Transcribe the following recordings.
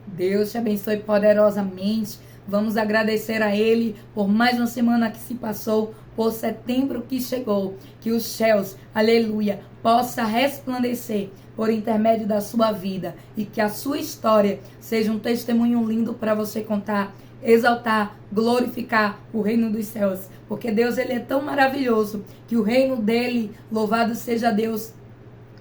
Deus te abençoe poderosamente. Vamos agradecer a Ele por mais uma semana que se passou, por setembro que chegou. Que os céus, aleluia, possa resplandecer por intermédio da sua vida e que a sua história seja um testemunho lindo para você contar, exaltar, glorificar o reino dos céus. Porque Deus, ele é tão maravilhoso que o reino dele, louvado seja Deus,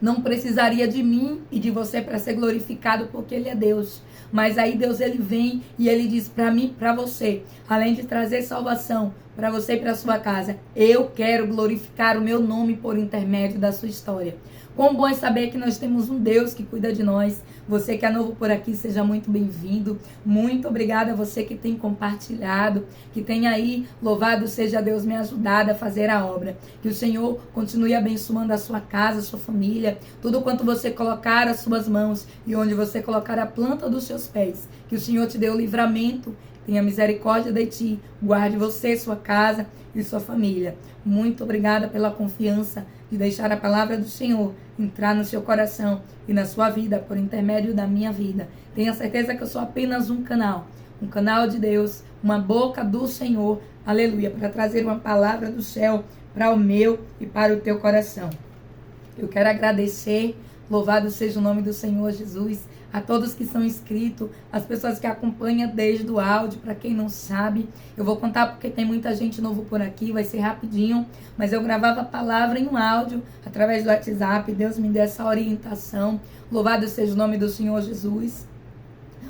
não precisaria de mim e de você para ser glorificado, porque ele é Deus. Mas aí Deus, ele vem e ele diz para mim, para você, além de trazer salvação para você e para sua casa, eu quero glorificar o meu nome por intermédio da sua história. Quão bom é saber que nós temos um Deus que cuida de nós. Você que é novo por aqui, seja muito bem-vindo. Muito obrigada a você que tem compartilhado, que tem aí, louvado seja Deus, me ajudado a fazer a obra. Que o Senhor continue abençoando a sua casa, a sua família, tudo quanto você colocar as suas mãos e onde você colocar a planta dos seus pés. Que o Senhor te dê o livramento, tenha misericórdia de ti, guarde você, sua casa e sua família. Muito obrigada pela confiança de deixar a palavra do Senhor entrar no seu coração e na sua vida por intermédio da minha vida. Tenha certeza que eu sou apenas um canal de Deus, uma boca do Senhor, aleluia, para trazer uma palavra do céu para o meu e para o teu coração. Eu quero agradecer, louvado seja o nome do Senhor Jesus, a todos que são inscritos, as pessoas que acompanham desde o áudio. Para quem não sabe, eu vou contar porque tem muita gente novo por aqui, vai ser rapidinho, mas eu gravava a palavra em um áudio através do WhatsApp. Deus me deu essa orientação, louvado seja o nome do Senhor Jesus,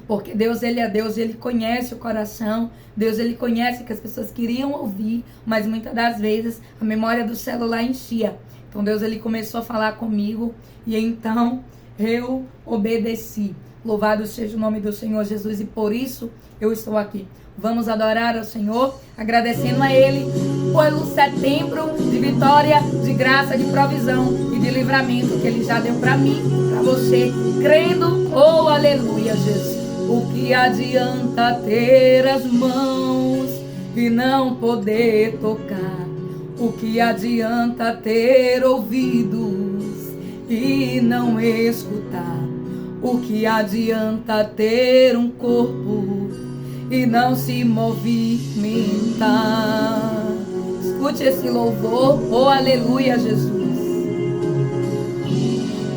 porque Deus, ele é Deus, ele conhece o coração. Deus, ele conhece que as pessoas queriam ouvir, mas muitas das vezes a memória do celular enchia. Então Deus, ele começou a falar comigo e então eu obedeci. Louvado seja o nome do Senhor Jesus, e por isso eu estou aqui. Vamos adorar ao Senhor, agradecendo a Ele pelo setembro de vitória, de graça, de provisão e de livramento que Ele já deu para mim, para você, crendo, oh aleluia, Jesus. O que adianta ter as mãos e não poder tocar? O que adianta ter ouvidos e não escutar? O que adianta ter um corpo e não se movimentar? Escute esse louvor, oh aleluia, Jesus.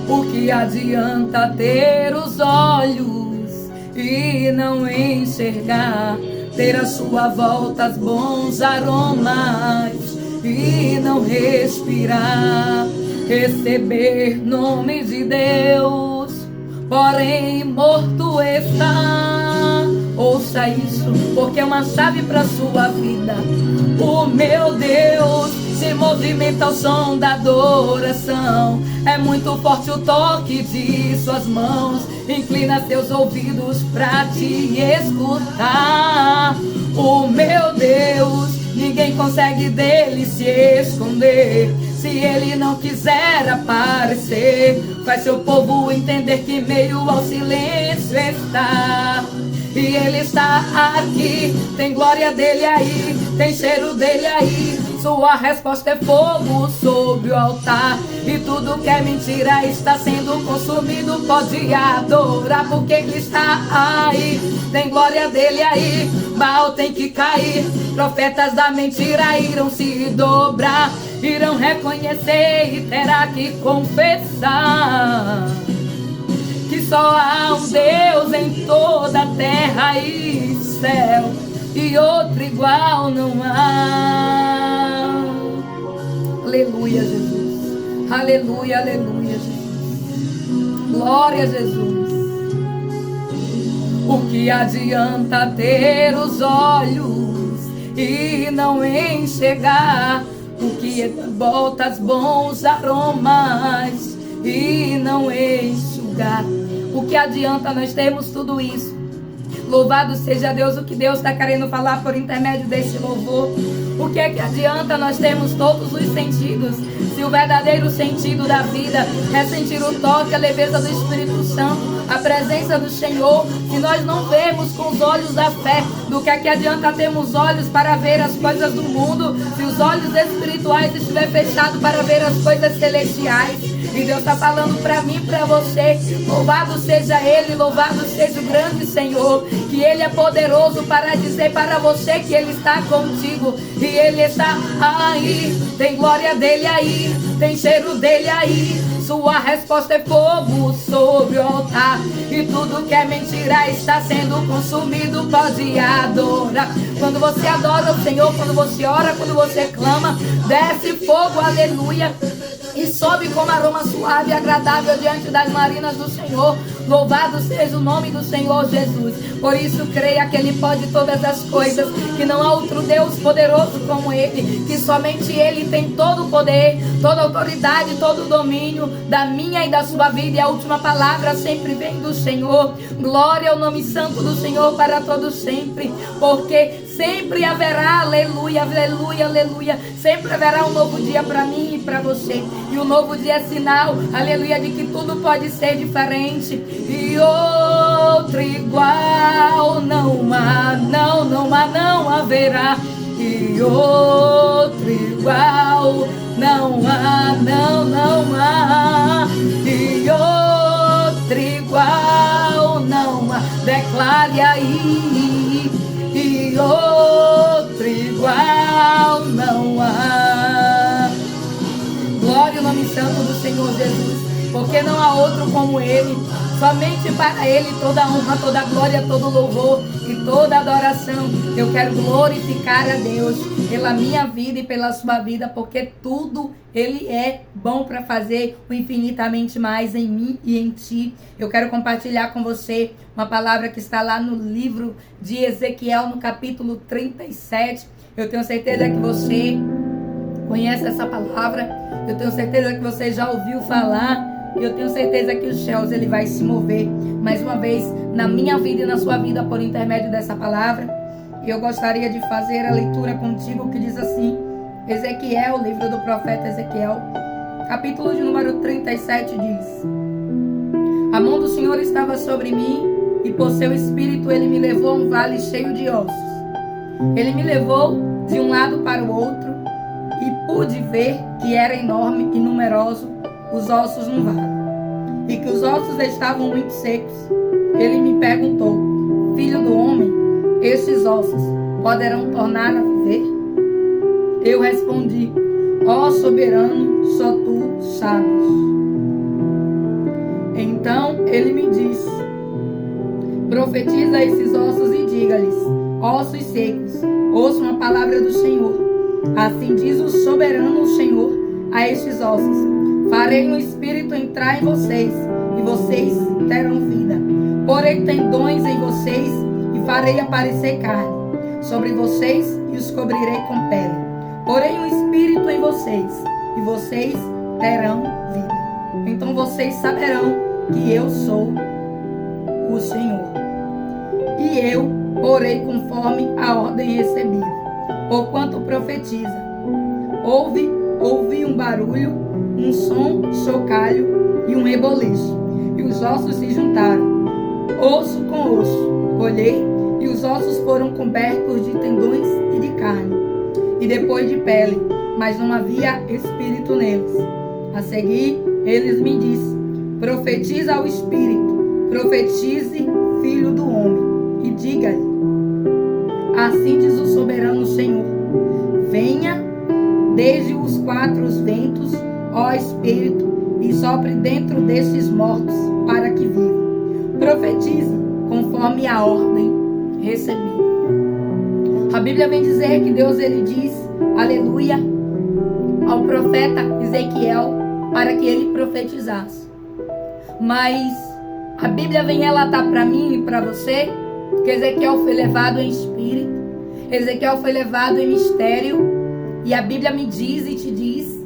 O que adianta ter os olhos e não enxergar? Ter à sua volta os bons aromas e não respirar? Receber nome de Deus, porém morto está. Ouça isso, porque é uma chave para sua vida. O meu Deus se movimenta ao som da adoração. É muito forte o toque de suas mãos. Inclina seus ouvidos para te escutar. O meu Deus, ninguém consegue dele se esconder. Se ele não quiser aparecer, faz seu povo entender que meio ao silêncio está. E ele está aqui, tem glória dele aí, tem cheiro dele aí. Sua resposta é fogo sobre o altar. E tudo que é mentira está sendo consumido. Pode adorar porque ele está aí, tem glória dele aí. Baal tem que cair, profetas da mentira irão se dobrar, irão reconhecer e terá que confessar que só há um Deus em toda a terra e céu, e outro igual não há. Aleluia, Jesus. Aleluia, aleluia, Jesus. Glória a Jesus. O que adianta ter os olhos e não enxergar? O que volta os bons aromas e não enxugar? O que adianta nós termos tudo isso? Louvado seja Deus, o que Deus está querendo falar por intermédio desse louvor. O que é que adianta nós termos todos os sentidos, se o verdadeiro sentido da vida é sentir o toque, a leveza do Espírito Santo, a presença do Senhor? Se nós não vemos com os olhos da fé, do que é que adianta termos olhos para ver as coisas do mundo, se os olhos espirituais estiverem fechados para ver as coisas celestiais? E Deus está falando para mim e para você: louvado seja Ele, louvado seja o grande Senhor, que Ele é poderoso para dizer para você que Ele está contigo. E Ele está aí, tem glória dele aí, tem cheiro dele aí. Sua resposta é fogo sobre o altar, e tudo que é mentira está sendo consumido. Pode adorar. Quando você adora o Senhor, quando você ora, quando você clama, desce fogo, aleluia, e sobe como aroma suave e agradável diante das narinas do Senhor. Louvado seja o nome do Senhor Jesus. Por isso creia que Ele pode todas as coisas, que não há outro Deus poderoso como Ele, que somente Ele tem todo o poder, toda a autoridade, todo o domínio da minha e da sua vida, e a última palavra sempre vem do Senhor. Glória ao nome santo do Senhor para todos sempre, porque sempre haverá, aleluia, aleluia, aleluia, sempre haverá um novo dia para mim e para você. E o novo dia é sinal, aleluia, de que tudo pode ser diferente. E outro igual não há, não haverá. E outro igual não há, não há. E outro igual não há. Declare aí. E outro igual não há. Glória ao nome santo do Senhor Jesus, porque não há outro como Ele. Somente para Ele toda honra, toda glória, todo louvor e toda adoração. Eu quero glorificar a Deus pela minha vida e pela sua vida, porque tudo Ele é bom para fazer o infinitamente mais em mim e em ti. Eu quero compartilhar com você uma palavra que está lá no livro de Ezequiel, no capítulo 37. Eu tenho certeza que você conhece essa palavra. Eu tenho certeza que você já ouviu falar. E eu tenho certeza que o céus ele vai se mover mais uma vez na minha vida e na sua vida por intermédio dessa palavra. E eu gostaria de fazer a leitura contigo, que diz assim: Ezequiel, livro do profeta Ezequiel, capítulo de número 37 diz: a mão do Senhor estava sobre mim, e por seu espírito ele me levou a um vale cheio de ossos. Ele me levou de um lado para o outro, e pude ver que era enorme e numeroso os ossos no vale, e que os ossos estavam muito secos. Ele me perguntou: filho do homem, estes ossos poderão tornar a viver? Eu respondi: ó soberano, só tu sabes. Então ele me disse: profetiza esses ossos e diga-lhes: ossos secos, ouçam a palavra do Senhor. Assim diz o soberano Senhor a estes ossos: farei um espírito entrar em vocês, e vocês terão vida. Porei tendões em vocês, e farei aparecer carne sobre vocês, e os cobrirei com pele. Porei um espírito em vocês, e vocês terão vida. Então vocês saberão que eu sou o Senhor. E eu porei conforme a ordem recebida. Porquanto profetiza, ouvi um barulho, um som, chocalho e um reboliço, e os ossos se juntaram, osso com osso. Olhei, e os ossos foram cobertos de tendões e de carne, e depois de pele, mas não havia espírito neles. A seguir, eles me disse: profetiza ao espírito, profetize, filho do homem, e diga-lhe: assim diz o soberano Senhor: venha desde os quatro ventos, ó Espírito, e sopre dentro destes mortos, para que vivam. Profetize conforme a ordem recebida. A Bíblia vem dizer que Deus ele diz, aleluia, ao profeta Ezequiel para que ele profetizasse. Mas a Bíblia vem relatar para mim e para você que Ezequiel foi levado em espírito, Ezequiel foi levado em mistério. E a Bíblia me diz e te diz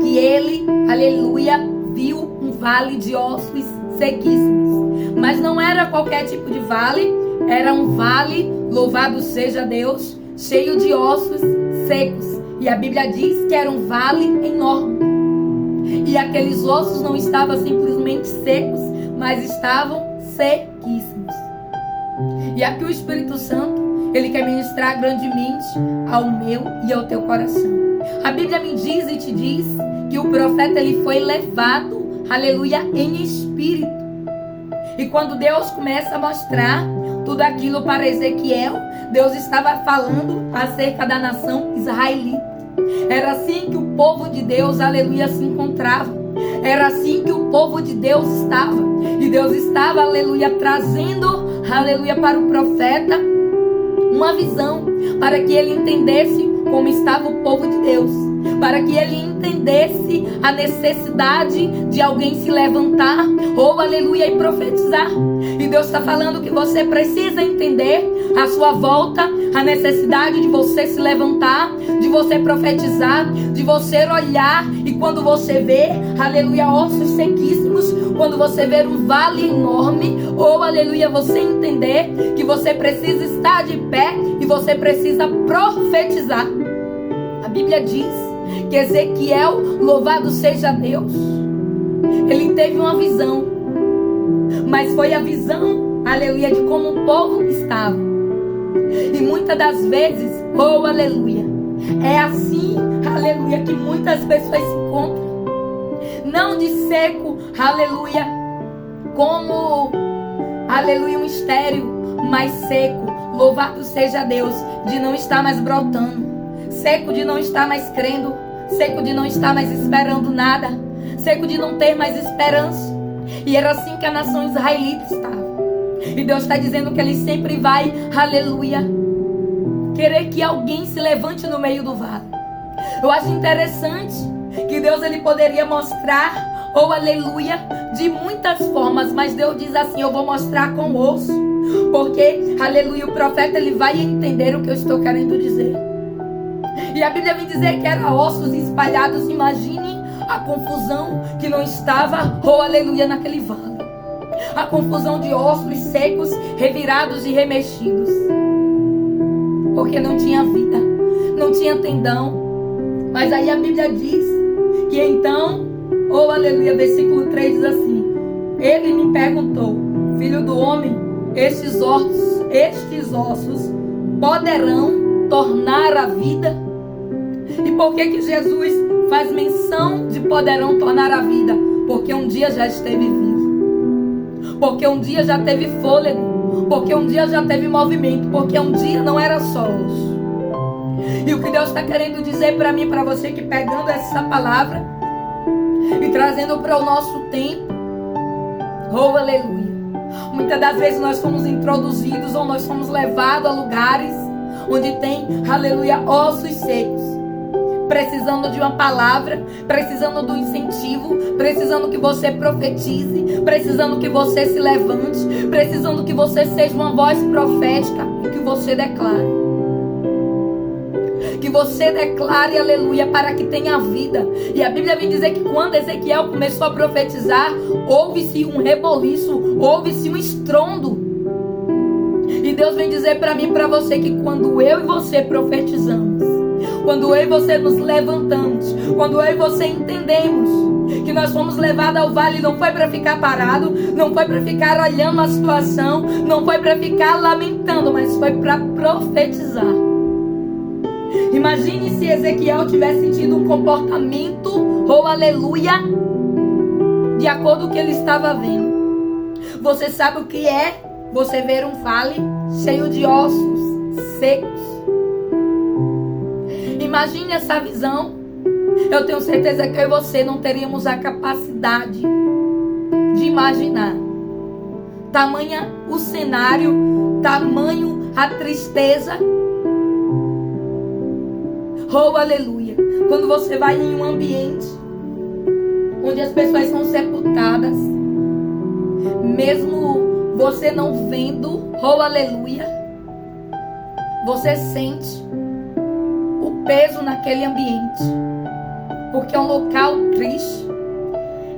que ele, aleluia, viu um vale de ossos sequíssimos. Mas não era qualquer tipo de vale, era um vale, louvado seja Deus, cheio de ossos secos. E a Bíblia diz que era um vale enorme. E aqueles ossos não estavam simplesmente secos, mas estavam sequíssimos. E aqui o Espírito Santo, ele quer ministrar grandemente ao meu e ao teu coração. A Bíblia me diz e te diz que o profeta ele foi levado aleluia, em espírito. E quando Deus começa a mostrar tudo aquilo para Ezequiel, Deus estava falando acerca da nação israelita. Era assim que o povo de Deus, aleluia, se encontrava. Era assim que o povo de Deus estava. E Deus estava, aleluia, trazendo, aleluia, para o profeta uma visão, para que ele entendesse como estava o povo de Deus, para que ele entendesse a necessidade de alguém se levantar, ou aleluia, e profetizar. E Deus está falando que você precisa entender a sua volta, a necessidade de você se levantar, de você profetizar, de você olhar, e quando você vê, aleluia, ossos sequíssimos, quando você vê um vale enorme, ou aleluia, você entender que você precisa estar de pé e você precisa profetizar. A Bíblia diz que Ezequiel, louvado seja Deus, ele teve uma visão, mas foi a visão, aleluia, de como o povo estava. E muitas das vezes, oh aleluia, é assim, aleluia, que muitas pessoas se encontram, não de seco, aleluia, como, aleluia, um estéril, mas seco, louvado seja Deus, de não estar mais brotando, seco de não estar mais crendo, seco de não estar mais esperando nada, seco de não ter mais esperança. E era assim que a nação israelita estava. E Deus está dizendo que Ele sempre vai, aleluia, querer que alguém se levante no meio do vale. Eu acho interessante que Deus, Ele poderia mostrar, ou aleluia, de muitas formas, mas Deus diz assim: eu vou mostrar com osso, porque, aleluia, o profeta, ele vai entender o que eu estou querendo dizer. E a Bíblia vem dizer que eram ossos espalhados. Imagine a confusão que não estava, oh aleluia, naquele vale. A confusão de ossos secos, revirados e remexidos. Porque não tinha vida, não tinha tendão. Mas aí a Bíblia diz que então, oh aleluia, versículo 3 diz assim: ele me perguntou, filho do homem, estes ossos poderão tornar a vida? E por que Jesus faz menção de poderão tornar a vida? Porque um dia já esteve vivo, porque um dia já teve fôlego, porque um dia já teve movimento, porque um dia não era só osso. E o que Deus está querendo dizer para mim, para você, que pegando essa palavra e trazendo para o nosso tempo, oh aleluia, muitas das vezes nós somos introduzidos ou nós somos levados a lugares onde tem, aleluia, ossos secos, precisando de uma palavra, precisando do incentivo, precisando que você profetize, precisando que você se levante, precisando que você seja uma voz profética e que você declare. Que você declare, aleluia, para que tenha vida. E a Bíblia vem dizer que quando Ezequiel começou a profetizar, houve-se um reboliço, houve-se um estrondo. E Deus vem dizer para mim e para você que quando eu e você profetizamos, quando eu e você nos levantamos, quando eu e você entendemos que nós fomos levados ao vale, não foi para ficar parado, não foi para ficar olhando a situação, não foi para ficar lamentando, mas foi para profetizar. Imagine se Ezequiel tivesse tido um comportamento, oh aleluia, de acordo com o que ele estava vendo. Você sabe o que é você ver um vale cheio de ossos secos? Imagine essa visão. Eu tenho certeza que eu e você não teríamos a capacidade de imaginar. Tamanha o cenário, tamanho a tristeza. Oh, aleluia. Quando você vai em um ambiente onde as pessoas são sepultadas, mesmo você não vendo, oh, aleluia, você sente o peso naquele ambiente, porque é um local triste,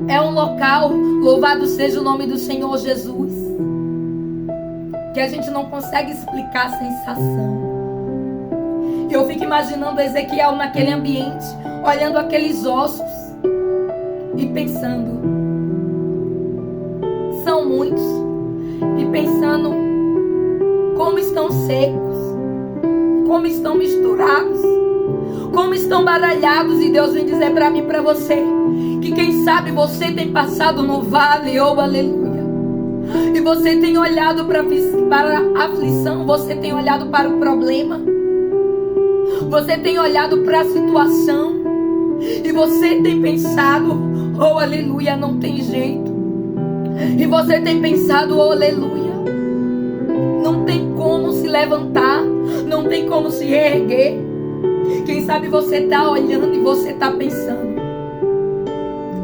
é um local, louvado seja o nome do Senhor Jesus, que a gente não consegue explicar a sensação. Eu fico imaginando Ezequiel naquele ambiente, olhando aqueles ossos e pensando, são muitos, e pensando como estão secos, como estão misturados, como estão baralhados. E Deus vem dizer para mim e para você que quem sabe você tem passado no vale, oh aleluia, e você tem olhado para a aflição, você tem olhado para o problema, você tem olhado para a situação, e você tem pensado, oh aleluia, não tem jeito. E você tem pensado, oh aleluia, não tem como se levantar, não tem como se reerguer. Quem sabe você está olhando e você está pensando,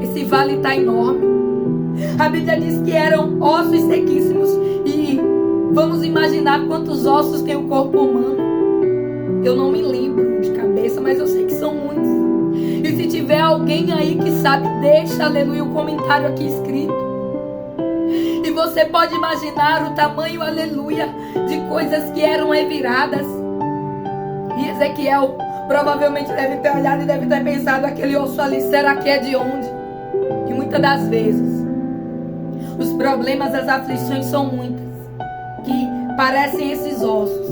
esse vale está enorme. A Bíblia diz que eram ossos sequíssimos, e vamos imaginar quantos ossos tem o corpo humano. Eu não me lembro de cabeça, mas eu sei que são muitos. E se tiver alguém aí que sabe, deixa, aleluia, o comentário aqui escrito. E você pode imaginar o tamanho, aleluia, de coisas que eram reviradas. E Ezequiel provavelmente deve ter olhado e deve ter pensado, aquele osso ali, será que é de onde? E muitas das vezes, os problemas, as aflições são muitas, que parecem esses ossos,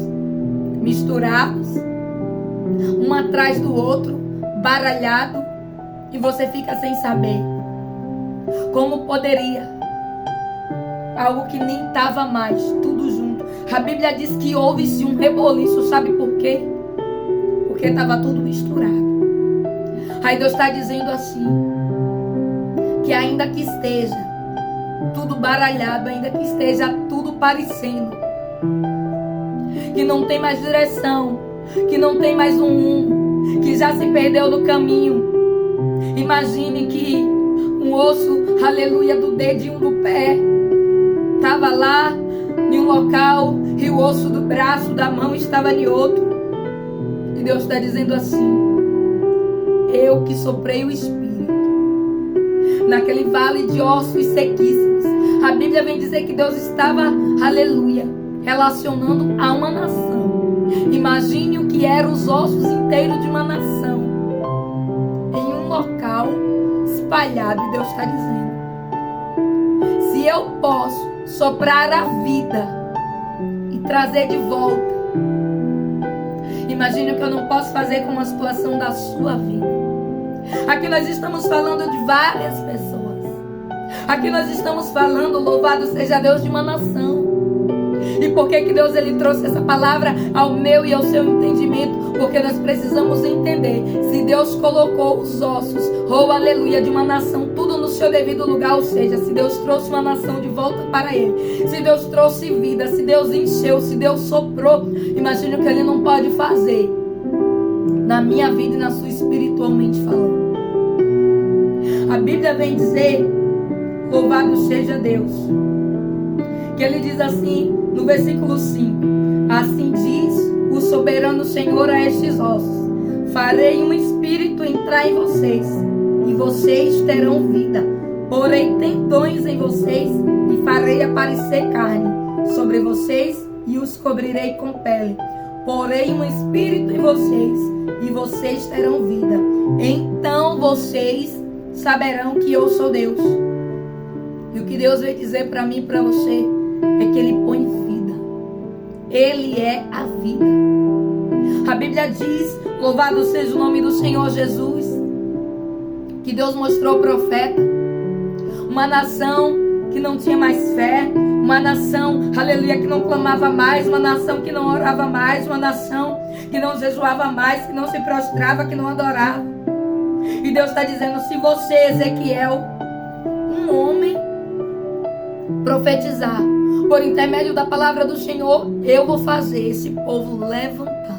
misturados, um atrás do outro, baralhado, e você fica sem saber como poderia algo que nem estava mais, tudo junto. A Bíblia diz que houve-se um reboliço, sabe por quê? Porque estava tudo misturado. Aí Deus está dizendo assim, que ainda que esteja tudo baralhado, ainda que esteja tudo parecendo, que não tem mais direção, que não tem mais um rumo, que já se perdeu no caminho. Imagine que um osso, aleluia, do dedinho do pé estava lá em um local e o osso do braço, da mão estava em outro. E Deus está dizendo assim, eu que soprei o Espírito naquele vale de ossos sequíssimos. A Bíblia vem dizer que Deus estava, aleluia, relacionando a uma nação. Imagine o que eram os ossos inteiros de uma nação em um local espalhado. E Deus está dizendo, se eu posso soprar a vida e trazer de volta, imagine o que eu não posso fazer com a situação da sua vida. Aqui nós estamos falando de várias pessoas. Aqui nós estamos falando, louvado seja Deus, de uma nação. E por que Deus ele trouxe essa palavra ao meu e ao seu entendimento? Porque nós precisamos entender, se Deus colocou os ossos, oh aleluia, de uma nação, tudo no seu devido lugar, ou seja, se Deus trouxe uma nação de volta para Ele, se Deus trouxe vida, se Deus encheu, se Deus soprou, imagine o que Ele não pode fazer na minha vida e na sua, espiritualmente falando. A Bíblia vem dizer, louvado seja Deus, que Ele diz assim no versículo 5, assim diz o soberano Senhor a estes ossos, farei um espírito entrar em vocês, e vocês terão vida, porei tendões em vocês, e farei aparecer carne sobre vocês, e os cobrirei com pele, porei um espírito em vocês, e vocês terão vida, então vocês saberão que eu sou Deus. E o que Deus veio dizer para mim e para você é que Ele põe vida. Ele é a vida. A Bíblia diz, louvado seja o nome do Senhor Jesus, que Deus mostrou ao profeta uma nação que não tinha mais fé, uma nação, aleluia, que não clamava mais, uma nação que não orava mais, uma nação que não jejuava mais, que não se prostrava, que não adorava. E Deus está dizendo, se você, Ezequiel, um homem, profetizar por intermédio da palavra do Senhor, eu vou fazer esse povo levantar.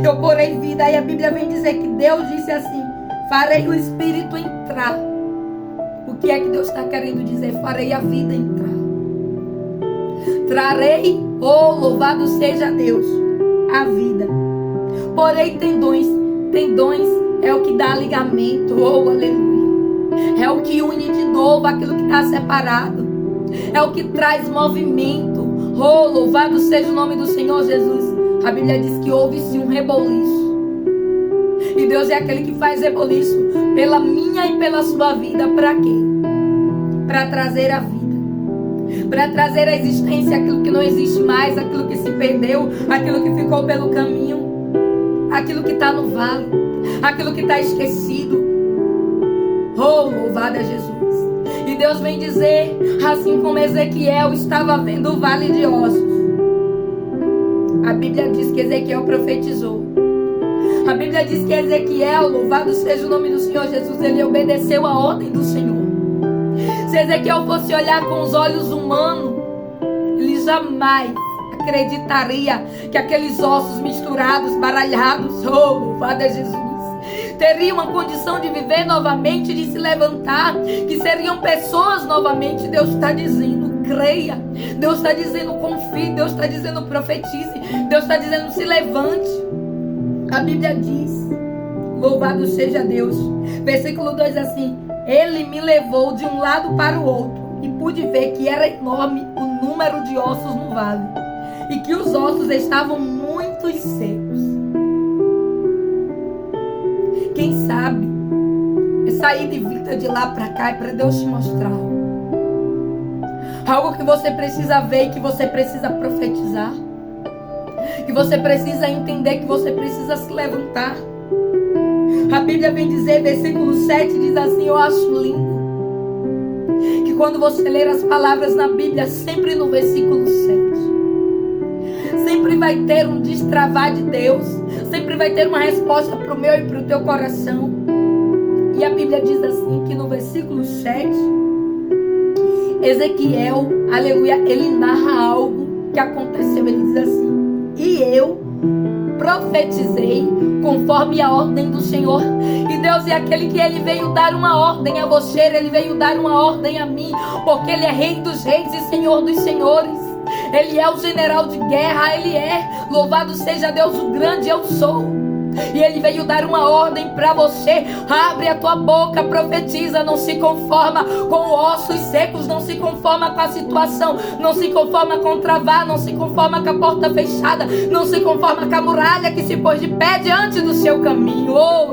Eu porei vida. E a Bíblia vem dizer que Deus disse assim, farei o Espírito entrar. O que é que Deus está querendo dizer? Farei a vida entrar. Trarei, oh louvado seja Deus, a vida. Porei tendões. Tendões é o que dá ligamento, oh aleluia. É o que une de novo aquilo que está separado. É o que traz movimento. Oh, louvado seja o nome do Senhor Jesus. A Bíblia diz que houve-se um reboliço. E Deus é aquele que faz reboliço pela minha e pela sua vida. Para quê? Para trazer a vida. Para trazer a existência aquilo que não existe mais, aquilo que se perdeu, aquilo que ficou pelo caminho, aquilo que está no vale, aquilo que está esquecido. Oh, louvado é Jesus. E Deus vem dizer, assim como Ezequiel estava vendo o vale de ossos. A Bíblia diz que Ezequiel profetizou. A Bíblia diz que Ezequiel, louvado seja o nome do Senhor Jesus, ele obedeceu a ordem do Senhor. Se Ezequiel fosse olhar com os olhos humanos, ele jamais acreditaria que aqueles ossos misturados, baralhados, oh, louvado é Jesus, teriam uma condição de viver novamente, de se levantar, que seriam pessoas novamente. Deus está dizendo, creia. Deus está dizendo, confie. Deus está dizendo, profetize. Deus está dizendo, se levante. A Bíblia diz, louvado seja Deus. Versículo 2 assim: Ele me levou de um lado para o outro e pude ver que era enorme o número de ossos no vale e que os ossos estavam muito secos. Quem sabe é sair de vida de lá para cá, é para Deus te mostrar algo que você precisa ver e que você precisa profetizar, que você precisa entender, que você precisa se levantar. A Bíblia vem dizer, versículo 7 diz assim, eu acho lindo, que quando você ler as palavras na Bíblia, sempre no versículo 7, sempre vai ter um destravar de Deus, sempre vai ter uma resposta para o meu e para o teu coração. E a Bíblia diz assim, que no versículo 7, Ezequiel, aleluia, ele narra algo que aconteceu. Ele diz assim, e eu profetizei conforme a ordem do Senhor. E Deus é aquele que ele veio dar uma ordem a você, ele veio dar uma ordem a mim, porque ele é Rei dos Reis e Senhor dos Senhores. Ele é o general de guerra, ele é, louvado seja Deus, o grande eu sou. E ele veio dar uma ordem para você. Abre a tua boca, profetiza. Não se conforma com ossos secos, não se conforma com a situação, não se conforma com o travar, não se conforma com a porta fechada, não se conforma com a muralha que se pôs de pé diante do seu caminho. Oh,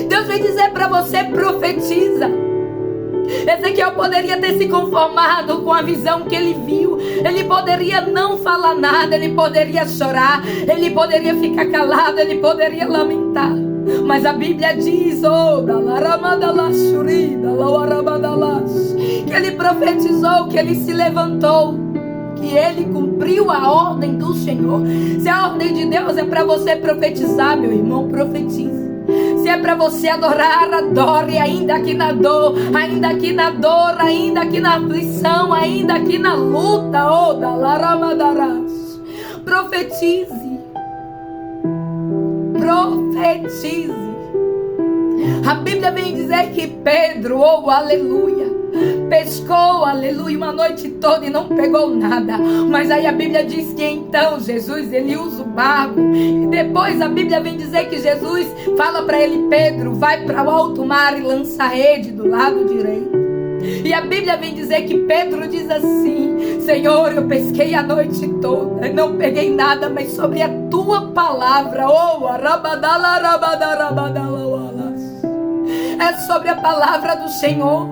Deus vem dizer para você, profetiza. Ezequiel poderia ter se conformado com a visão que ele viu. Ele poderia não falar nada, ele poderia chorar, ele poderia ficar calado, ele poderia lamentar. Mas a Bíblia diz, que ele profetizou, que ele se levantou, que ele cumpriu a ordem do Senhor. Se a ordem de Deus é para você profetizar, meu irmão, profetize. Se é para você adorar, adore, ainda aqui na dor, ainda aqui na dor, ainda aqui na aflição, ainda aqui na luta. Oh, da laramadarash. Profetize. Profetize. A Bíblia vem dizer que Pedro, oh, aleluia, pescou, aleluia, uma noite toda e não pegou nada. Mas aí a Bíblia diz que então Jesus, ele usa o barco. E depois a Bíblia vem dizer que Jesus fala para ele, Pedro, vai para o alto mar e lança a rede do lado direito. E a Bíblia vem dizer que Pedro diz assim, Senhor, eu pesquei a noite toda e não peguei nada, mas sobre a tua palavra, oh, é sobre a palavra do Senhor.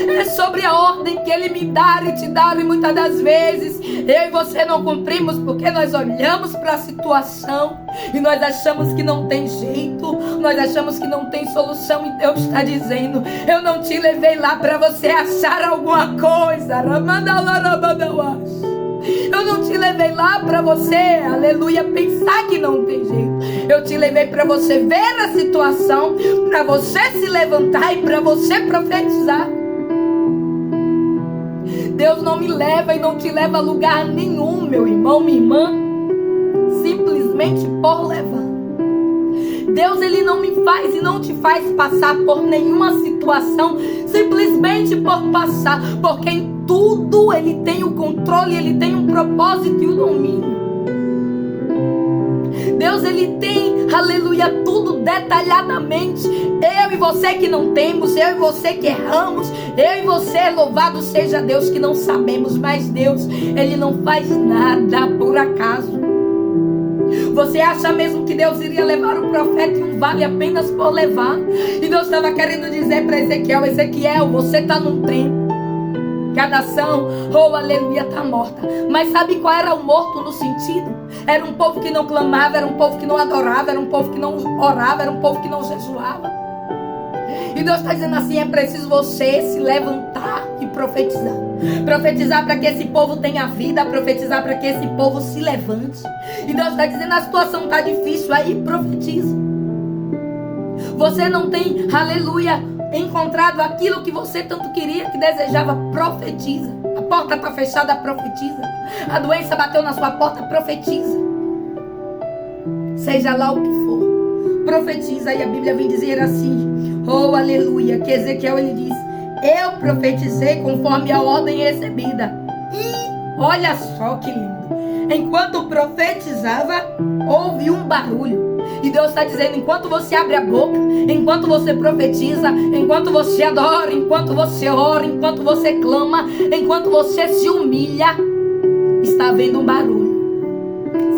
É sobre a ordem que Ele me dá e te dá. E muitas das vezes eu e você não cumprimos, porque nós olhamos para a situação e nós achamos que não tem jeito, nós achamos que não tem solução. E Deus está dizendo, eu não te levei lá para você achar alguma coisa. Eu não te levei lá para você, aleluia, pensar que não tem jeito. Eu te levei para você ver a situação, para você se levantar e para você profetizar. Deus não me leva e não te leva a lugar nenhum, meu irmão, minha irmã, simplesmente por levar. Deus, ele não me faz e não te faz passar por nenhuma situação simplesmente por passar, porque em tudo ele tem o controle, ele tem um propósito e o domínio. Deus, ele tem, aleluia, tudo detalhadamente. Eu e você que não temos, eu e você que erramos, eu e você, louvado seja Deus, que não sabemos, mas Deus, ele não faz nada por acaso. Você acha mesmo que Deus iria levar um profeta em um vale apenas por levar? E Deus estava querendo dizer para Ezequiel, Ezequiel, você está num tempo que a nação, oh aleluia, está morta. Mas sabe qual era o morto no sentido? Era um povo que não clamava, era um povo que não adorava, era um povo que não orava, era um povo que não jejuava. E Deus está dizendo assim: é preciso você se levantar e profetizar. Profetizar para que esse povo tenha vida, profetizar para que esse povo se levante. E Deus está dizendo: a situação está difícil, aí profetiza. Você não tem, aleluia, encontrado aquilo que você tanto queria, que desejava, profetiza. A porta está fechada, profetiza. A doença bateu na sua porta, profetiza. Seja lá o que for, profetiza. E a Bíblia vem dizer assim, oh aleluia, que Ezequiel ele diz: eu profetizei conforme a ordem recebida. E olha só que lindo. Enquanto profetizava, houve um barulho. E Deus está dizendo: enquanto você abre a boca, enquanto você profetiza, enquanto você adora, enquanto você ora, enquanto você clama, enquanto você se humilha, está havendo um barulho.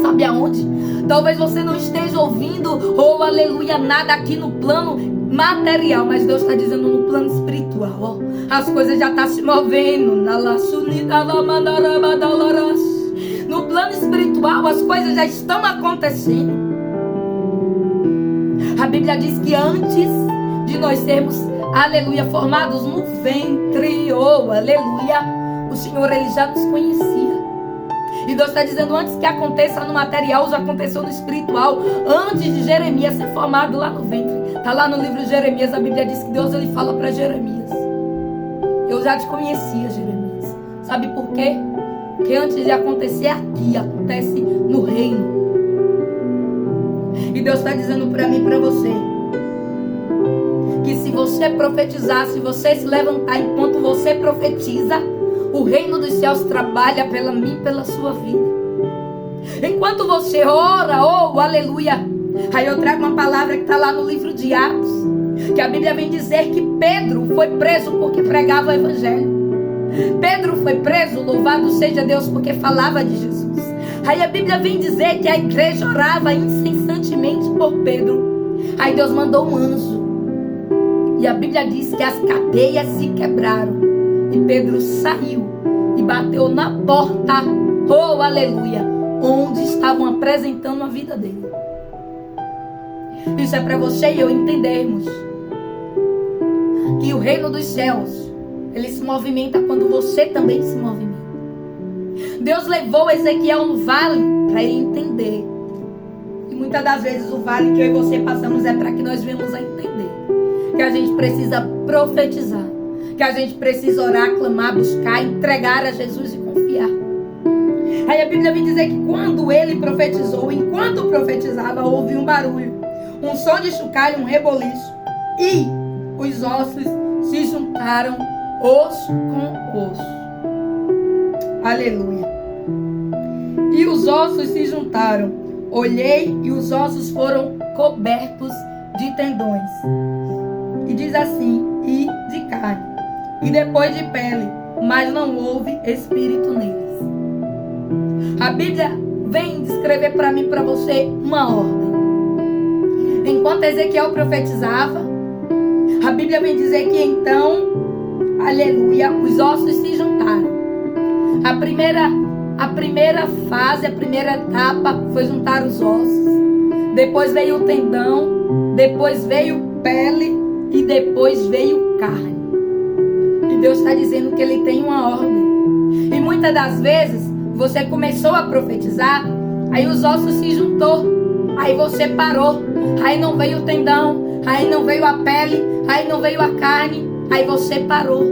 Sabe aonde? Talvez você não esteja ouvindo, oh aleluia, nada aqui no plano material, mas Deus está dizendo no plano espiritual, ó, as coisas já estão se movendo. No plano espiritual as coisas já estão acontecendo. A Bíblia diz que antes de nós sermos, aleluia, formados no ventre, oh aleluia, o Senhor ele já nos conhecia. E Deus está dizendo: antes que aconteça no material, já aconteceu no espiritual. Antes de Jeremias ser formado lá no ventre. Está lá no livro de Jeremias, a Bíblia diz que Deus ele fala para Jeremias: eu já te conhecia, Jeremias. Sabe por quê? Porque antes de acontecer aqui, acontece no reino. E Deus está dizendo para mim e para você que se você profetizar, se você se levantar enquanto você profetiza, o reino dos céus trabalha pela mim e pela sua vida. Enquanto você ora, oh aleluia. Aí eu trago uma palavra que está lá no livro de Atos, que a Bíblia vem dizer que Pedro foi preso porque pregava o evangelho. Pedro foi preso, louvado seja Deus, porque falava de Jesus. Aí a Bíblia vem dizer que a igreja orava incessantemente por Pedro. Aí Deus mandou um anjo. E a Bíblia diz que as cadeias se quebraram. E Pedro saiu e bateu na porta, oh aleluia, onde estavam apresentando a vida dele. Isso é para você e eu entendermos que o reino dos céus, ele se movimenta quando você também se movimenta. Deus levou Ezequiel no vale para ele entender. E muitas das vezes o vale que eu e você passamos é para que nós venhamos a entender que a gente precisa profetizar, que a gente precisa orar, clamar, buscar, entregar a Jesus e confiar. Aí a Bíblia vem dizer que quando ele profetizou, enquanto profetizava, houve um barulho, um som de chocalho, um reboliço, e os ossos se juntaram, osso com osso. Aleluia. E os ossos se juntaram. Olhei e os ossos foram cobertos de tendões. E diz assim: e de carne, e depois de pele, mas não houve espírito neles. A Bíblia vem descrever para mim e para você uma ordem. Enquanto Ezequiel profetizava, a Bíblia vem dizer que então, aleluia, os ossos se juntaram. A primeira fase, a primeira etapa foi juntar os ossos. Depois veio o tendão, depois veio pele e depois veio carne. E Deus está dizendo que ele tem uma ordem. E muitas das vezes você começou a profetizar, aí os ossos se juntou, aí você parou, aí não veio o tendão, aí não veio a pele, aí não veio a carne, aí você parou.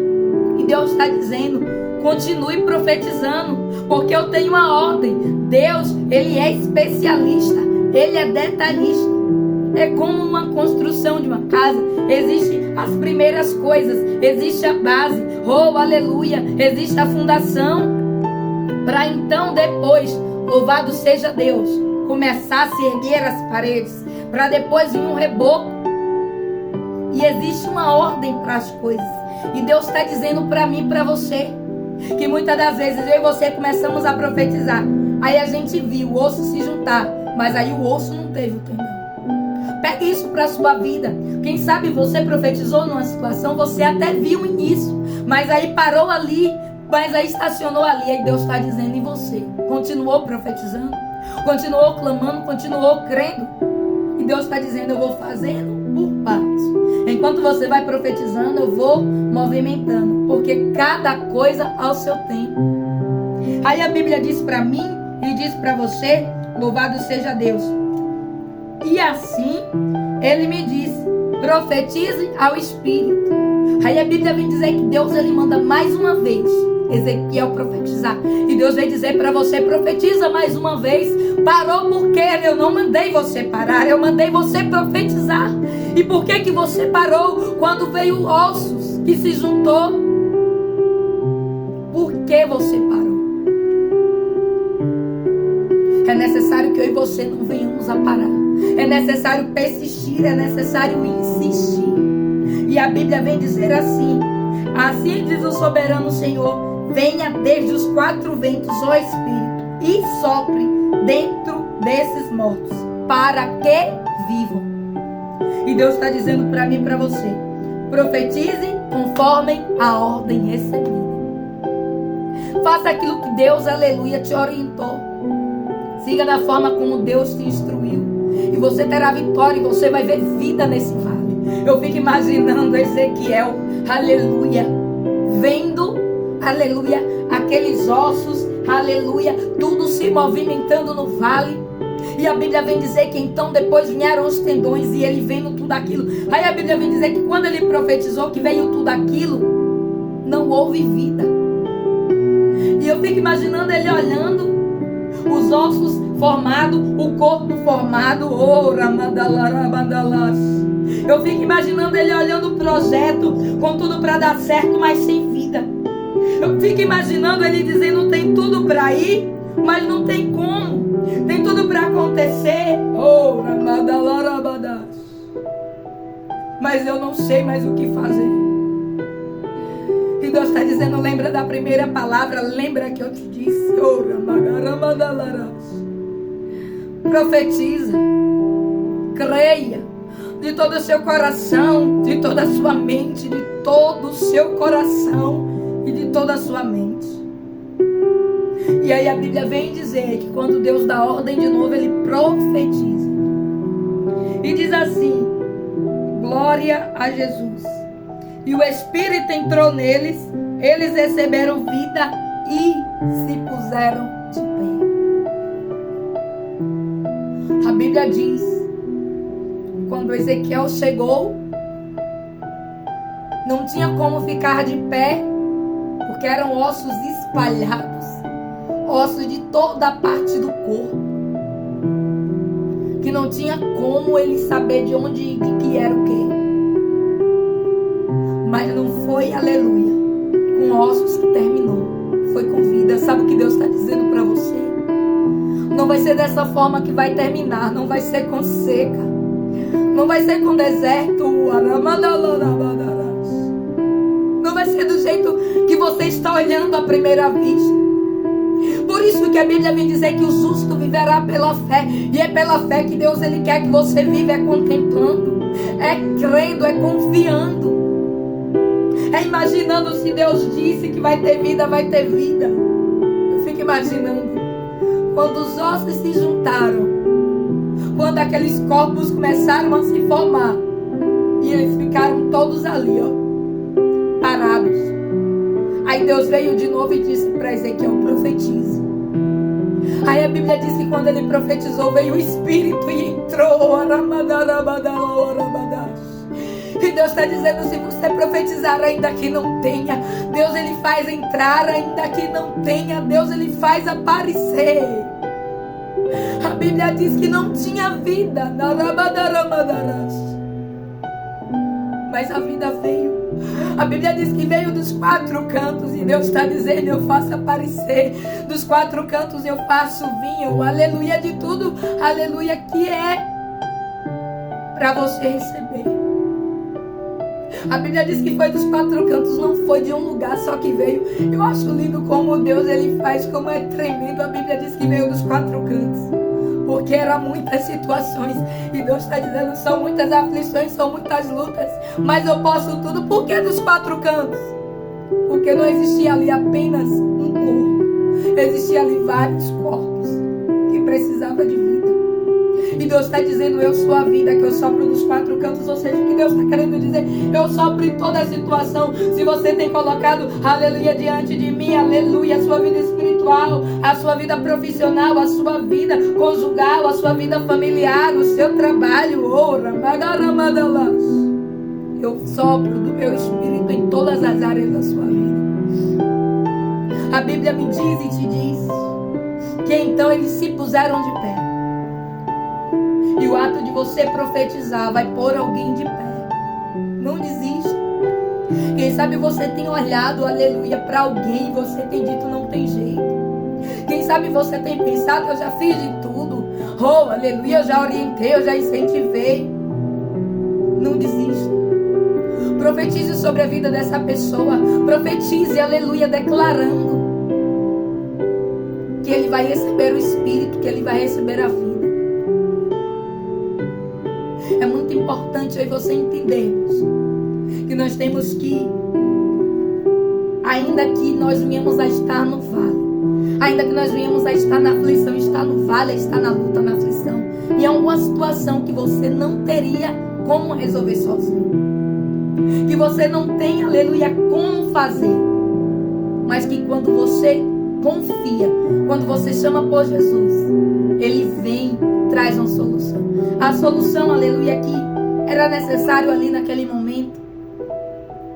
E Deus está dizendo: continue profetizando, porque eu tenho uma ordem. Deus, ele é especialista, ele é detalhista. É como uma construção de uma casa. Existem as primeiras coisas, existe a base, oh aleluia, existe a fundação, para então depois, louvado seja Deus, começar a se erguer as paredes, para depois vir um reboco. E existe uma ordem para as coisas. E Deus está dizendo para mim e para você que muitas das vezes eu e você começamos a profetizar, aí a gente viu o osso se juntar, mas aí o osso não teve o tendão. Pegue isso para a sua vida. Quem sabe você profetizou numa situação, você até viu o início, mas aí parou ali, Mas aí estacionou ali, aí Deus está dizendo em você. Continuou profetizando, continuou clamando, continuou crendo. E Deus está dizendo, eu vou fazendo por partes. Enquanto você vai profetizando, eu vou movimentando. Porque cada coisa ao seu tempo. Aí a Bíblia diz para mim e diz para você, louvado seja Deus. E assim, ele me disse, profetize ao Espírito. Aí a Bíblia vem dizer que Deus, ele manda mais uma vez Ezequiel profetizar. E Deus vem dizer para você, profetiza mais uma vez. Parou porque eu não mandei você parar, eu mandei você profetizar. E por que você parou quando veio ossos que se juntou? Por que você parou? É necessário que eu e você não venhamos a parar. É necessário persistir, é necessário insistir. E a Bíblia vem dizer assim, assim diz o soberano Senhor, venha desde os 4 ventos, ó Espírito, e sopre dentro desses mortos, para que vivam. E Deus está dizendo para mim e para você, profetize conforme a ordem recebida. Faça aquilo que Deus, aleluia, te orientou. Siga da forma como Deus te instruiu. E você terá vitória e você vai ver vida nesse vale. Eu fico imaginando Ezequiel, aleluia, vendo, aleluia, aqueles ossos, aleluia, tudo se movimentando no vale. E a Bíblia vem dizer que então depois vieram os tendões e ele vendo tudo aquilo. Aí a Bíblia vem dizer que quando ele profetizou que veio tudo aquilo, não houve vida. E eu fico imaginando ele olhando os ossos formados, o corpo formado. Eu fico imaginando ele olhando o projeto com tudo para dar certo, mas sem vida. Eu fico imaginando ele dizendo, tem tudo para ir, mas não tem como. Tem tudo para acontecer. Mas eu não sei mais o que fazer. E Deus está dizendo, lembra da primeira palavra, lembra que eu te disse. Profetiza, creia de todo o seu coração, de toda a sua mente, de todo o seu coração e de toda a sua mente. E aí a Bíblia vem dizer que quando Deus dá ordem de novo, ele profetiza. E diz assim, glória a Jesus. E o Espírito entrou neles, eles receberam vida e se puseram de pé. A Bíblia diz, quando Ezequiel chegou, não tinha como ficar de pé, porque eram ossos espalhados, ossos de toda a parte do corpo, que não tinha como ele saber de onde, de que era o quê. Mas não foi, aleluia, com ossos que terminou, foi com vida. Sabe o que Deus está dizendo para você? Não vai ser dessa forma que vai terminar, não vai ser com seca, não vai ser com deserto, não vai ser do jeito que você está olhando à primeira vista. Por isso que a Bíblia vem dizer que o justo viverá pela fé. E é pela fé que Deus, ele quer que você viva, é contemplando, é crendo, é confiando, é imaginando. Se Deus disse que vai ter vida, vai ter vida. Eu fico imaginando quando os ossos se juntaram, quando aqueles corpos começaram a se formar, e eles ficaram todos ali, ó, parados. Aí Deus veio de novo e disse para Ezequiel, profetize. Aí a Bíblia diz que quando ele profetizou, veio o Espírito e entrou. E Deus está dizendo, se você profetizar ainda que não tenha, Deus, ele faz entrar ainda que não tenha. Deus, ele faz aparecer. A Bíblia diz que não tinha vida, mas a vida veio. A Bíblia diz que veio dos 4 cantos. E Deus está dizendo, eu faço aparecer. Dos 4 cantos eu faço vinho. Aleluia, de tudo, aleluia, que é para você receber. A Bíblia diz que foi dos 4 cantos, não foi de um lugar só que veio. Eu acho lindo como Deus, ele faz, como é tremendo. A Bíblia diz que veio dos 4 cantos, porque eram muitas situações. E Deus está dizendo, são muitas aflições, são muitas lutas, mas eu posso tudo. Por que dos 4 cantos? Porque não existia ali apenas um corpo. Existia ali vários corpos que precisavam de vida. E Deus está dizendo, eu sou a vida que eu sopro nos quatro cantos. Ou seja, o que Deus está querendo dizer, eu sopro em toda a situação. Se você tem colocado, aleluia, diante de mim, aleluia, a sua vida espiritual, a sua vida profissional, a sua vida conjugal, a sua vida familiar, o seu trabalho, eu sopro do meu espírito em todas as áreas da sua vida. A Bíblia me diz e te diz que então eles se puseram de pé. E o ato de você profetizar vai pôr alguém de pé. Não desista. Quem sabe você tem olhado, aleluia, para alguém e você tem dito não tem jeito. Quem sabe você tem pensado, eu já fiz de tudo. Oh, aleluia, eu já orientei, eu já incentivei. Não desista. Profetize sobre a vida dessa pessoa. Profetize, aleluia, declarando que ele vai receber o Espírito, que ele vai receber a vida. É muito importante eu e você entendermos que nós temos que, ainda que nós venhamos a estar no vale, ainda que nós venhamos a estar na aflição, estar no vale, estar na luta, na aflição, e é alguma situação que você não teria como resolver sozinho, que você não tem, aleluia, como fazer, mas que quando você confia, quando você chama por Jesus, Ele vem, traz uma solução. A solução, aleluia, que era necessário ali naquele momento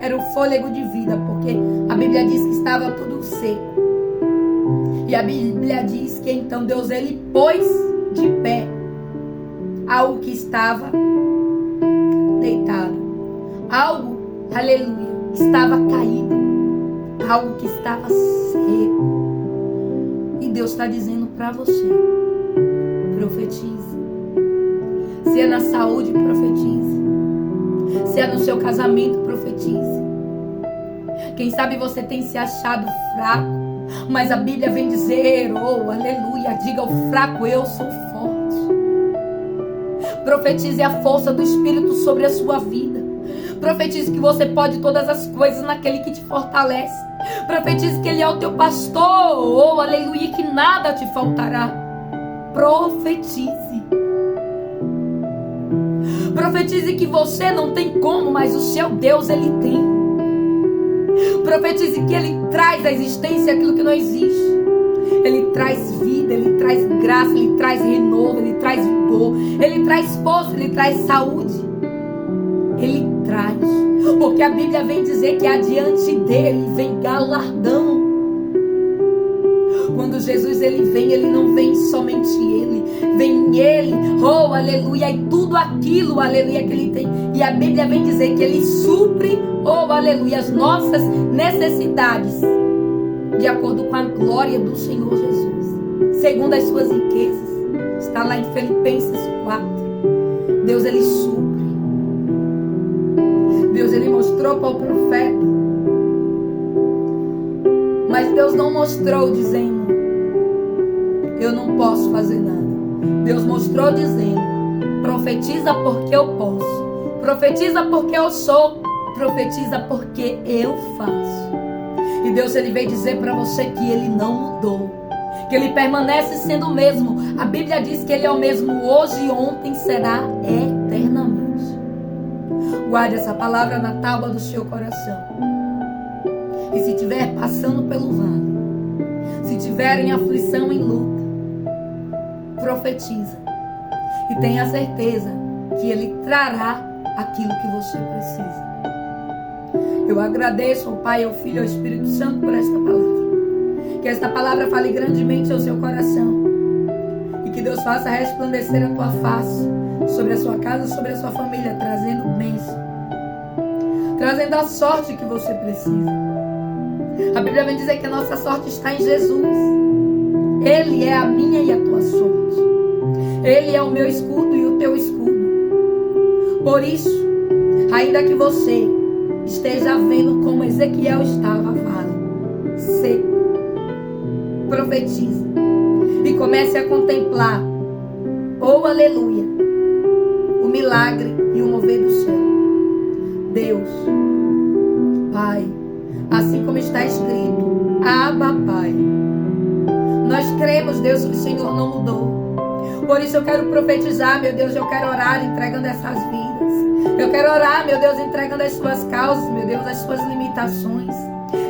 era o fôlego de vida, porque a Bíblia diz que estava tudo seco. E a Bíblia diz que então Deus, Ele pôs de pé algo que estava deitado, algo, aleluia, que estava caído, algo que estava seco. E Deus está dizendo para você, profetize. Se é na saúde, profetize. Se é no seu casamento, profetize. Quem sabe você tem se achado fraco, mas a Bíblia vem dizer, oh, aleluia, diga ao fraco, eu sou forte. Profetize a força do Espírito sobre a sua vida. Profetize que você pode todas as coisas naquele que te fortalece. Profetize que Ele é o teu pastor, oh, aleluia, que nada te faltará. Profetize. Profetize que você não tem como, mas o seu Deus, Ele tem. Profetize que Ele traz à existência aquilo que não existe. Ele traz vida, Ele traz graça, Ele traz renovo, Ele traz vigor, Ele traz força, Ele traz saúde. Ele traz. Porque a Bíblia vem dizer que adiante dele vem galardão. Quando Jesus ele vem, ele não vem somente ele, vem ele, oh aleluia, e tudo aquilo, aleluia, que ele tem. E a Bíblia vem dizer que ele supre, oh aleluia, as nossas necessidades, de acordo com a glória do Senhor Jesus, segundo as suas riquezas. Está lá em Filipenses 4. Deus ele supre. Deus ele mostrou para o profeta, mas Deus não mostrou dizendo, eu não posso fazer nada. Deus mostrou dizendo, profetiza porque eu posso, profetiza porque eu sou, profetiza porque eu faço. E Deus ele veio dizer para você que ele não mudou, que ele permanece sendo o mesmo. A Bíblia diz que ele é o mesmo hoje e ontem, será eternamente. Guarde essa palavra na tábua do seu coração. E se estiver passando pelo vale, se estiver em aflição, em luta, profetiza. E tenha certeza que Ele trará aquilo que você precisa. Eu agradeço ao Pai, ao Filho e ao Espírito Santo por esta palavra. Que esta palavra fale grandemente ao seu coração. E que Deus faça resplandecer a tua face sobre a sua casa, sobre a sua família, trazendo bênção, trazendo a sorte que você precisa. A Bíblia vem dizer que a nossa sorte está em Jesus. Ele é a minha e a tua sorte. Ele é o meu escudo e o teu escudo. Por isso, ainda que você esteja vendo como Ezequiel estava, vale, seco, profetize e comece a contemplar, oh aleluia, o milagre e o mover do céu. Deus, Pai, assim como está escrito, Abba, Pai. Nós cremos, Deus, que o Senhor não mudou. Por isso eu quero profetizar, meu Deus, eu quero orar entregando essas vidas. Eu quero orar, meu Deus, entregando as suas causas, meu Deus, as suas limitações.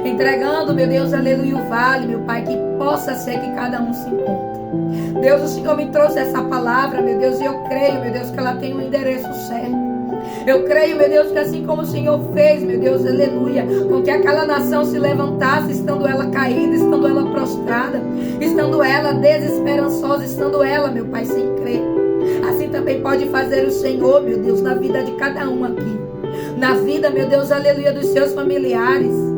Entregando, meu Deus, aleluia, o vale, meu Pai, que possa ser que cada um se encontre. Deus, o Senhor me trouxe essa palavra, meu Deus, e eu creio, meu Deus, que ela tem um endereço certo. Eu creio, meu Deus, que assim como o Senhor fez, meu Deus, aleluia, com que aquela nação se levantasse, estando ela caída, estando ela prostrada, estando ela desesperançosa, estando ela, meu Pai, sem crer. Assim também pode fazer o Senhor, meu Deus, na vida de cada um aqui. Na vida, meu Deus, aleluia, dos seus familiares.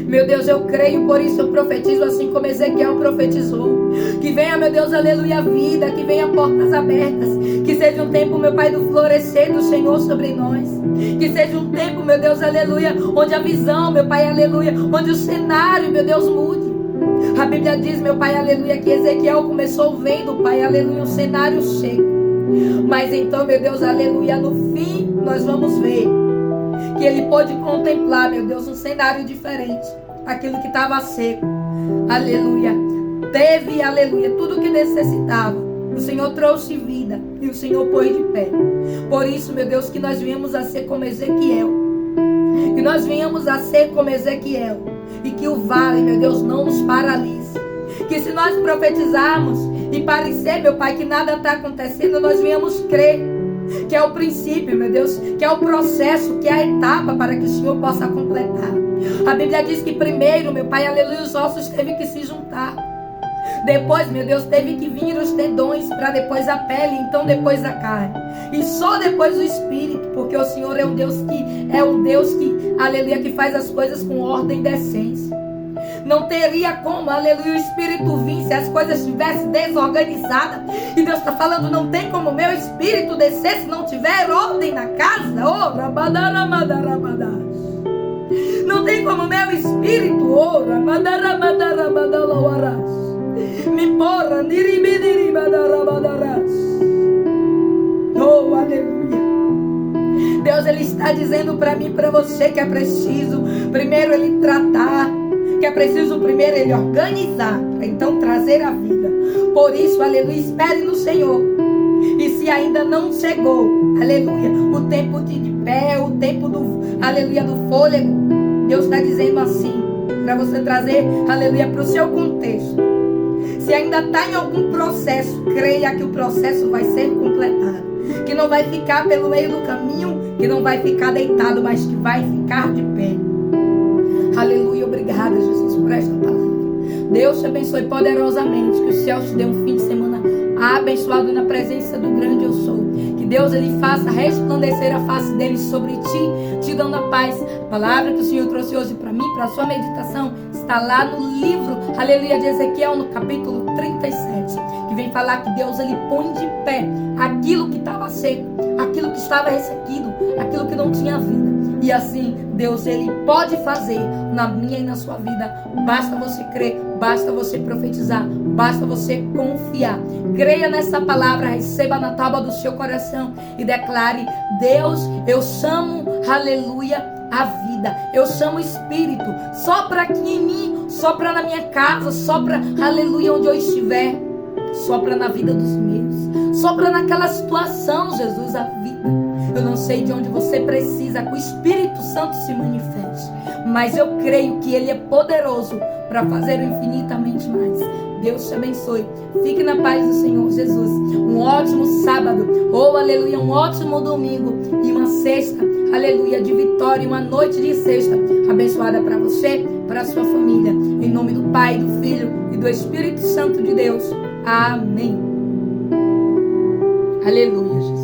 Meu Deus, eu creio, por isso eu profetizo assim como Ezequiel profetizou. Que venha, meu Deus, aleluia, vida, que venha portas abertas. Que seja um tempo, meu Pai, do florescer do Senhor sobre nós. Que seja um tempo, meu Deus, aleluia, onde a visão, meu Pai, aleluia, onde o cenário, meu Deus, mude. A Bíblia diz, meu Pai, aleluia, que Ezequiel começou vendo, Pai, aleluia, um cenário cheio. Mas então, meu Deus, aleluia, no fim nós vamos ver que ele pôde contemplar, meu Deus, um cenário diferente. Aquilo que estava seco, aleluia, teve, aleluia, tudo o que necessitava. O Senhor trouxe vida e o Senhor pôs de pé. Por isso, meu Deus, que nós viemos a ser como Ezequiel. Que nós viemos a ser como Ezequiel. E que o vale, meu Deus, não nos paralise. Que se nós profetizarmos e parecer, meu Pai, que nada está acontecendo, nós viemos crer que é o princípio, meu Deus, que é o processo, que é a etapa para que o Senhor possa completar. A Bíblia diz que primeiro, meu Pai, aleluia, os ossos teve que se juntar. Depois, meu Deus, teve que vir os tendões, para depois a pele, então depois a carne. E só depois o Espírito, porque o Senhor é um Deus que, aleluia, que faz as coisas com ordem e decência. Não teria como, aleluia, o Espírito vir se as coisas estivessem desorganizadas. E Deus está falando, não tem como o meu Espírito descer se não tiver ordem na casa. Oh, rabadaramadarabadá. Não tem como o meu Espírito, oh, rabadaramadarabadalawarás. Me porra, niribidiribadarabadarás. Oh, aleluia. Deus, Ele está dizendo para mim e para você que é preciso primeiro Ele tratar, que é preciso primeiro Ele organizar, para então trazer a vida. Por isso, aleluia, espere no Senhor. E se ainda não chegou, aleluia, o tempo de pé, o tempo do, aleluia, do fôlego, Deus está dizendo assim, para você trazer, aleluia, para o seu contexto. Se ainda está em algum processo, creia que o processo vai ser completado. Que não vai ficar pelo meio do caminho, que não vai ficar deitado, mas que vai ficar de pé. Aleluia, obrigada, Jesus, por esta palavra. Deus te abençoe poderosamente, que o céu te dê um fim de semana abençoado na presença do grande eu sou. Que Deus, Ele faça resplandecer a face dele sobre ti, te dando a paz. A palavra que o Senhor trouxe hoje para mim, para a sua meditação, está lá no livro, aleluia, de Ezequiel, no capítulo 37, que vem falar que Deus, Ele põe de pé aquilo que estava seco, aquilo que estava ressequido, aquilo que não tinha vida. E assim, Deus, Ele pode fazer na minha e na sua vida. Basta você crer, basta você profetizar, basta você confiar. Creia nessa palavra, receba na tábua do seu coração e declare: Deus, eu chamo, aleluia, a vida. Eu chamo o Espírito. Sopra aqui em mim, sopra na minha casa, sopra, aleluia, onde eu estiver. Sopra na vida dos meus. Sopra naquela situação, Jesus, a vida. Eu não sei de onde você precisa que o Espírito Santo se manifeste, mas eu creio que Ele é poderoso para fazer o infinitamente mais. Deus te abençoe. Fique na paz do Senhor Jesus. Um ótimo sábado, ou aleluia, um ótimo domingo e uma sexta, aleluia, de vitória, uma noite de sexta abençoada para você, para a sua família. Em nome do Pai, do Filho e do Espírito Santo de Deus. Amém. Aleluia, Jesus.